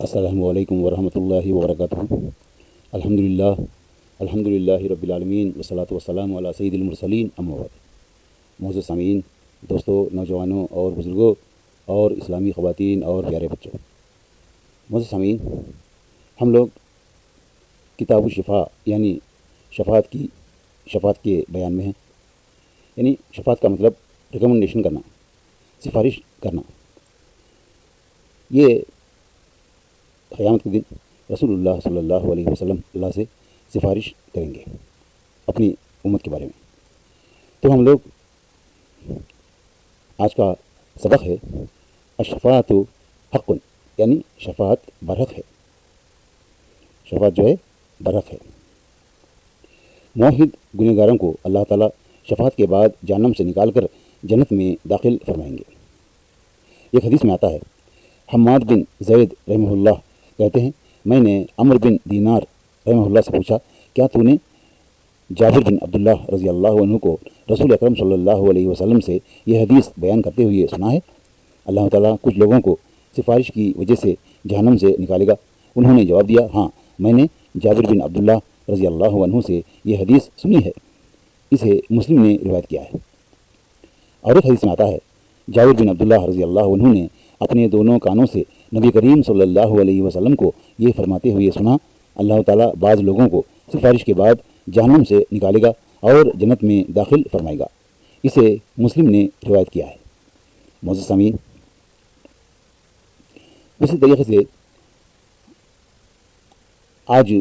السلام علیکم ورحمۃ اللہ وبرکاتہ۔ الحمدللہ رب العالمین والصلاۃ والسلام علی سید المرسلین، اما بعد۔ معزز سامعین، دوستوں، نوجوانوں اور بزرگوں اور اسلامی خواتین اور پیارے بچوں، معزز سامعین، ہم لوگ کتاب الشفاء یعنی شفاعت کے بیان میں ہیں۔ یعنی شفاعت کا مطلب ریکمنڈیشن کرنا، سفارش کرنا۔ یہ قیامت کے دن رسول اللہ صلی اللہ علیہ وسلم اللہ سے سفارش کریں گے اپنی امت کے بارے میں۔ تو ہم لوگ آج کا سبق ہے الشفاعت حق، یعنی شفاعت برحق ہے۔ شفاعت جو ہے برحق ہے۔ موحد گنہگاروں کو اللہ تعالیٰ شفاعت کے بعد جہنم سے نکال کر جنت میں داخل فرمائیں گے۔ ایک حدیث میں آتا ہے، حماد بن زید رحمہ اللہ کہتے ہیں، میں نے عمر بن دینار رحمہ اللہ سے پوچھا، کیا تو نے جابر بن عبداللہ رضی اللہ عنہ کو رسول اکرم صلی اللہ علیہ وسلم سے یہ حدیث بیان کرتے ہوئے سنا ہے؟ اللہ تعالیٰ کچھ لوگوں کو سفارش کی وجہ سے جہنم سے نکالے گا۔ انہوں نے جواب دیا، ہاں، میں نے جابر بن عبداللہ رضی اللہ عنہ سے یہ حدیث سنی ہے۔ اسے مسلم نے روایت کیا ہے۔ اور ایک حدیث میں آتا ہے، جابر بن عبداللہ رضی اللہ عنہ نے اپنے دونوں کانوں سے نبی کریم صلی اللہ علیہ وسلم کو یہ فرماتے ہوئے سنا، اللہ تعالیٰ بعض لوگوں کو سفارش کے بعد جہنم سے نکالے گا اور جنت میں داخل فرمائے گا۔ اسے مسلم نے روایت کیا ہے۔ معزز سامعین، اسی طریقے سے آج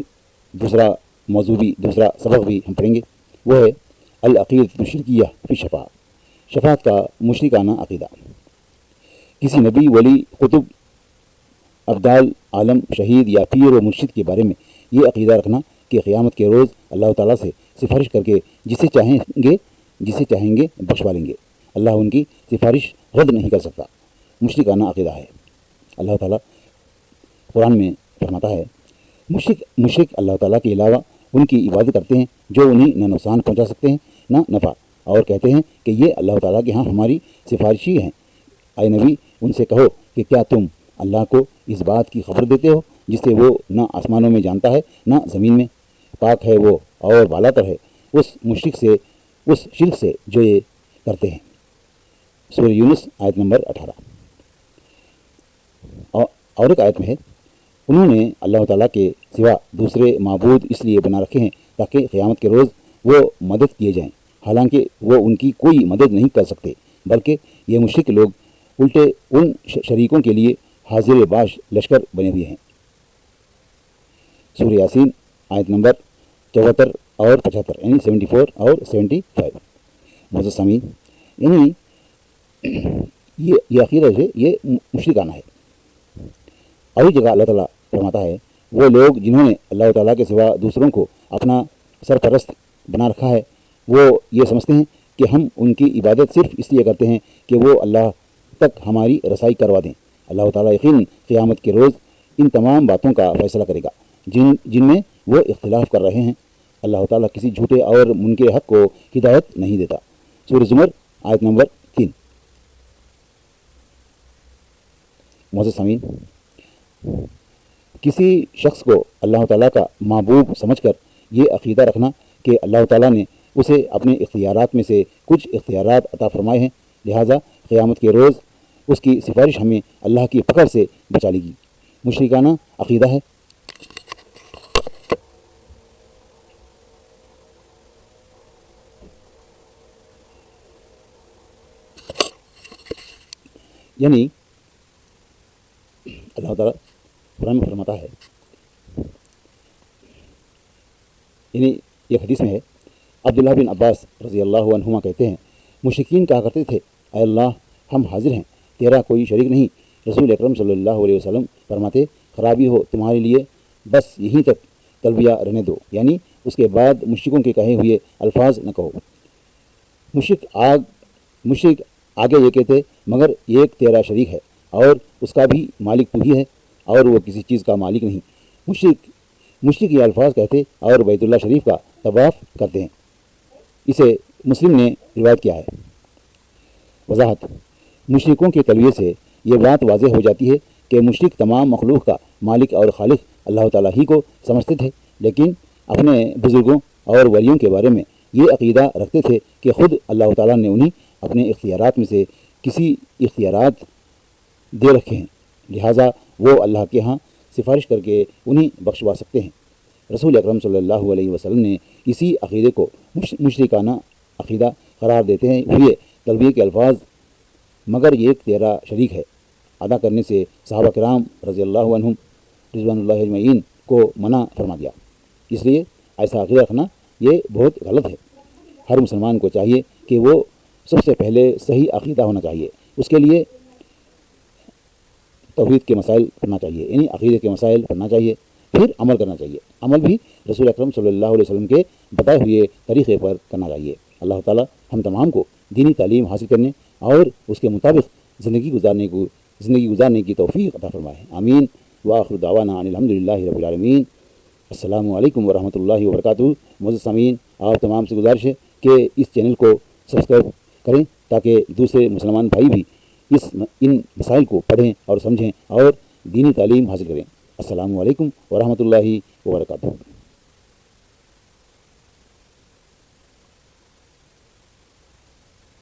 دوسرا سبق بھی ہم پڑھیں گے، وہ ہے العقیدۃ الشرکیہ فی الشفاعہ، شفاعت کا مشرکانہ عقیدہ۔ کسی نبی، ولی، قطب، ابدال، عالم، شہید یا پیر و مرشد کے بارے میں یہ عقیدہ رکھنا کہ قیامت کے روز اللہ تعالیٰ سے سفارش کر کے جسے چاہیں گے بخشوا لیں گے، اللہ ان کی سفارش رد نہیں کر سکتا، مشرکانہ عقیدہ ہے۔ اللہ تعالیٰ قرآن میں فرماتا ہے، مشرک اللہ تعالیٰ کے علاوہ ان کی عبادت کرتے ہیں جو انہیں نہ نقصان پہنچا سکتے ہیں نہ نفع، اور کہتے ہیں کہ یہ اللہ تعالیٰ کے ہاں ہماری سفارشی ہیں۔ اے نبی، ان سے کہو کہ کیا تم اللہ کو اس بات کی خبر دیتے ہو جسے وہ نہ آسمانوں میں جانتا ہے نہ زمین میں، پاک ہے وہ اور بالا تر ہے اس شرک سے جو یہ کرتے ہیں۔ سورہ یونس آیت نمبر 18۔ اور ایک آیت میں ہے، انہوں نے اللہ تعالیٰ کے سوا دوسرے معبود اس لیے بنا رکھے ہیں تاکہ قیامت کے روز وہ مدد کیے جائیں، حالانکہ وہ ان کی کوئی مدد نہیں کر سکتے، بلکہ یہ مشرک لوگ الٹے ان شریکوں کے لیے حاضر باش لشکر بنے ہوئے ہیں۔ سورہ یاسین آیت نمبر 74 اور 75، یعنی 74 اور 75۔ معزز سامعین، یعنی یہ عقیدہ ہے، یہ مشرکانہ ہے۔ اور ایک جگہ اللہ تعالیٰ فرماتا ہے، وہ لوگ جنہوں نے اللہ تعالیٰ کے سوا دوسروں کو اپنا سرپرست بنا رکھا ہے، وہ یہ سمجھتے ہیں کہ ہم ان کی عبادت صرف اس لیے کرتے ہیں کہ وہ اللہ تک ہماری رسائی کروا دیں۔ اللہ تعالیٰ یقیناً قیامت کے روز ان تمام باتوں کا فیصلہ کرے گا جن میں وہ اختلاف کر رہے ہیں۔ اللہ تعالیٰ کسی جھوٹے اور منکر حق کو ہدایت نہیں دیتا۔ سورہ زمر آیت نمبر 3۔ معزز سامعین، کسی شخص کو اللہ تعالیٰ کا محبوب سمجھ کر یہ عقیدہ رکھنا کہ اللہ تعالیٰ نے اسے اپنے اختیارات میں سے کچھ اختیارات عطا فرمائے ہیں، لہٰذا قیامت کے روز اس کی سفارش ہمیں اللہ کی پکڑ سے بچا لے گی، مشرکانہ عقیدہ ہے۔ یعنی اللہ تعالیٰ قرآن میں فرماتا ہے، یعنی ایک حدیث میں ہے، عبداللہ بن عباس رضی اللہ عنہما کہتے ہیں، مشرکین کہا کرتے تھے، اے اللہ، ہم حاضر ہیں، تیرا کوئی شریک نہیں۔ رسول اکرم صلی اللہ علیہ وسلم فرماتے، خرابی ہو تمہارے لیے، بس یہیں تک تلبیہ رہنے دو، یعنی اس کے بعد مشرکوں کے کہے ہوئے الفاظ نہ کہو۔ مشرک آگے یہ کہتے، مگر ایک تیرا شریک ہے اور اس کا بھی مالک تو ہی ہے اور وہ کسی چیز کا مالک نہیں۔ مشرک یہ الفاظ کہتے اور بیت اللہ شریف کا طواف کرتے ہیں۔ اسے مسلم نے روایت کیا ہے۔ وضاحت، مشرکوں کے تلبیے سے یہ بات واضح ہو جاتی ہے کہ مشرک تمام مخلوق کا مالک اور خالق اللہ تعالیٰ ہی کو سمجھتے تھے، لیکن اپنے بزرگوں اور ولیوں کے بارے میں یہ عقیدہ رکھتے تھے کہ خود اللہ تعالیٰ نے انہیں اپنے اختیارات میں سے کسی اختیارات دے رکھے ہیں، لہٰذا وہ اللہ کے ہاں سفارش کر کے انہیں بخشوا سکتے ہیں۔ رسول اکرم صلی اللہ علیہ وسلم نے اسی عقیدے کو مشرکانہ عقیدہ قرار دیتے ہوئے تلبیہ کے الفاظ مگر یہ تیرا شریک ہے ادا کرنے سے صحابہ کرام رضی اللہ عنہم رضوان اللہ اجمعین کو منع فرما دیا۔ اس لیے ایسا عقیدہ رکھنا یہ بہت غلط ہے۔ ہر مسلمان کو چاہیے کہ وہ سب سے پہلے صحیح عقیدہ ہونا چاہیے، اس کے لیے توحید کے مسائل پڑھنا چاہیے، یعنی عقیدے کے مسائل پڑھنا چاہیے، پھر عمل کرنا چاہیے۔ عمل بھی رسول اکرم صلی اللہ علیہ وسلم کے بتائے ہوئے طریقے پر کرنا چاہیے۔ اللہ تعالیٰ ہم تمام کو دینی تعلیم حاصل کرنے اور اس کے مطابق زندگی گزارنے کی توفیق عطا فرمائے، آمین۔ وآخر دعوانا ان الحمد للہ رب العالمین۔ السلام علیکم ورحمۃ اللہ وبرکاتہ۔ معزز سامعین، آپ تمام سے گزارش ہے کہ اس چینل کو سبسکرائب کریں تاکہ دوسرے مسلمان بھائی بھی ان مسائل کو پڑھیں اور سمجھیں اور دینی تعلیم حاصل کریں۔ السلام علیکم ورحمۃ اللہ وبرکاتہ۔